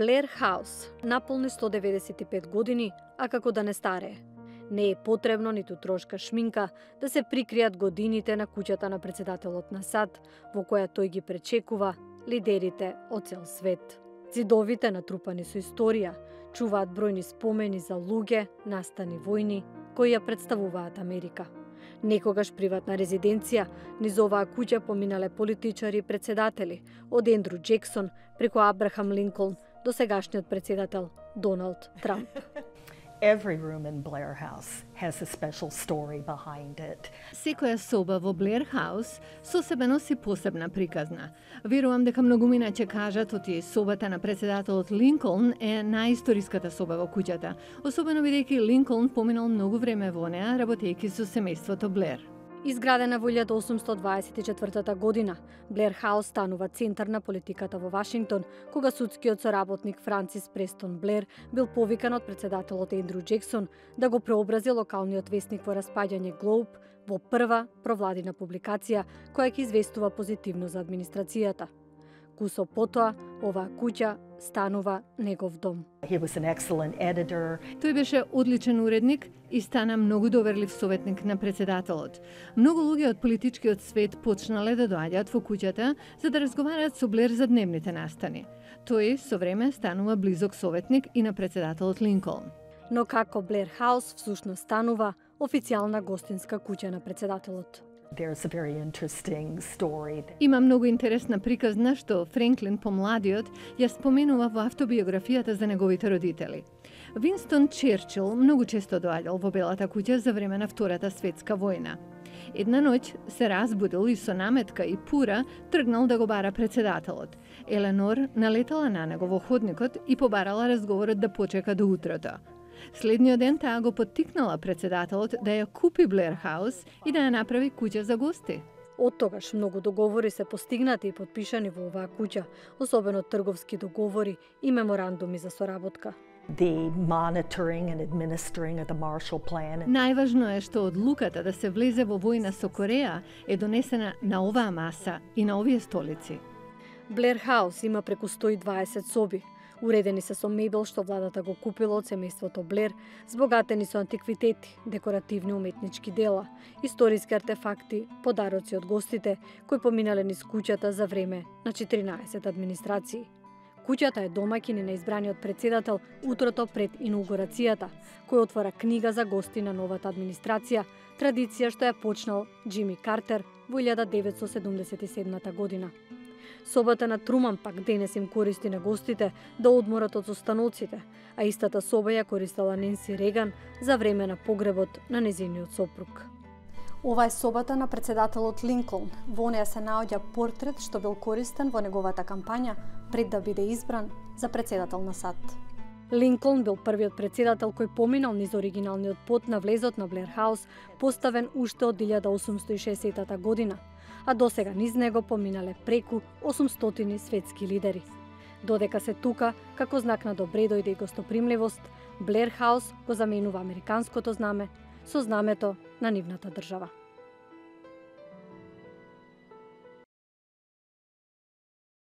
Блер Хаус наполни 195 години, а како да не старее. Не е потребно ниту трошка шминка да се прикријат годините на куќата на председателот на САД, во која тој ги пречекува лидерите од цел свет. Зидовите, натрупани со историја, чуваат бројни спомени за луѓе, настани војни, кои ја представуваат Америка. Некогаш приватна резиденција низ оваа куќа поминале политичари и председатели, од Ендрю Джексон преку Абрахам Линколн до сегашниот председател Доналд Трамп. Every room in Blair House has a special story behind it. Секоја соба во Блер Хаус со себе носи посебна приказна. Верувам дека многумина ќе кажат оти собата на председателот Линколн е најисториската соба во куќата, особено бидејќи Линколн поминал многу време во неа работејќи со семејството Блер. Изградена во 1824 година, Блер Хаус станува центар на политиката во Вашингтон, кога судскиот соработник Франсис Престон Блер бил повикан од председателот Ендрю Джексон да го преобрази локалниот весник во распаѓање Глоуб во прва провладина публикација која ќе известува позитивно за администрацијата. Кусо потоа, оваа куќа станува негов дом. He was an excellent editor. Тој беше одличен уредник и стана многу доверлив советник на председателот. Многу луѓе од политичкиот свет почнале да доаѓаат во куќата за да разговараат со Блер за дневните настани. Тој со време станува близок советник и на председателот Линколн. Но како Блер Хаус всушност станува официјална гостинска куќа на председателот. There's a very interesting story. Има многу интересна приказна што Френклин помладиот ја споменува во автобиографијата за неговите родители. Винстон Черчил многу често доаѓал во Белата куќа за време на Втората светска војна. Една ноќ се разбудил и со наметка и пура тргнал да го бара председателот. Еленор налетала на него во ходникот и побарала разговорот да почека до утрото. Следниот ден таа го поттикнала председателот да ја купи Блер Хаус и да ја направи куќа за гости. Од тогаш многу договори се постигнати и подпишани во оваа куќа, особено трговски договори и меморандуми за соработка. The monitoring and administering of the Marshall Plan. Најважно е што одлуката да се влезе во војна со Кореја е донесена на оваа маса и на овие столици. Блер Хаус има преку 120 соби. Уредени се со мебел што владата го купила од семејството Блер, збогатени со антиквитети, декоративни уметнички дела, историски артефакти, подароци од гостите кои поминале низ куќата за време на 14 администрации. Куќата е домаќин на избраниот председател утрото пред инаугурацијата, кој отвора книга за гости на новата администрација, традиција што ја почнал Џими Картер во 1977 година. Собата на Труман пак денес им користи на гостите да одморат од останоците, а истата соба ја користела Ненси Реган за време на погребот на незиниот сопруг. Ова е собата на председателот Линколн. Во неја се наоѓа портрет што бил користен во неговата кампања пред да биде избран за председател на САД. Линколн бил првиот председател кој поминал низ оригиналниот пат на влезот на Блер Хаус, поставен уште од 1860 година, а досега низ него поминале преку 800 светски лидери. Додека се тука, како знак на добредојде и гостопримливост, Блер Хаус го заменува американското знаме со знамето на нивната држава.